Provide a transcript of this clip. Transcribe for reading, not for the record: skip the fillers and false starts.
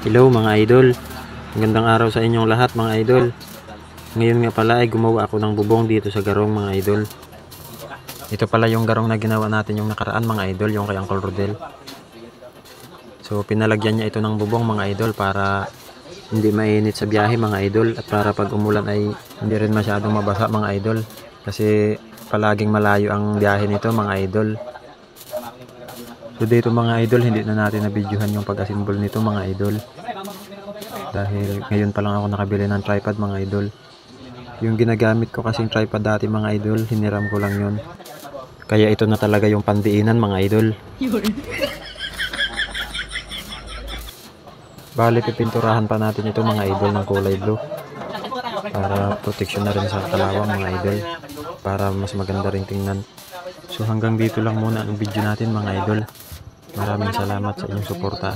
Hello mga idol, magandang araw sa inyong lahat mga idol. Ngayon nga pala ay gumawa ako ng bubong dito sa garong mga idol. Ito pala yung garong na ginawa natin yung nakaraan mga idol, yung kay Uncle Rodel. So pinalagyan niya ito ng bubong mga idol para hindi mainit sa biyahe mga idol, at para pag umulan ay hindi rin masyadong mabasa mga idol, kasi palaging malayo ang biyahe nito mga idol. So dito mga idol, hindi na natin na-videohan yung pag-assemble nito mga idol, dahil ngayon pa lang ako nakabili ng tripod mga idol. Yung ginagamit ko kasing tripod dati mga idol, hiniram ko lang yun, kaya ito na talaga yung pandiinan mga idol. Bali pipinturahan pa natin ito mga idol ng kulay blue, para protection na rin sa kalawang mga idol, para mas maganda rin tingnan. So hanggang dito lang muna ang video natin mga idol. Maraming salamat sa inyong suporta.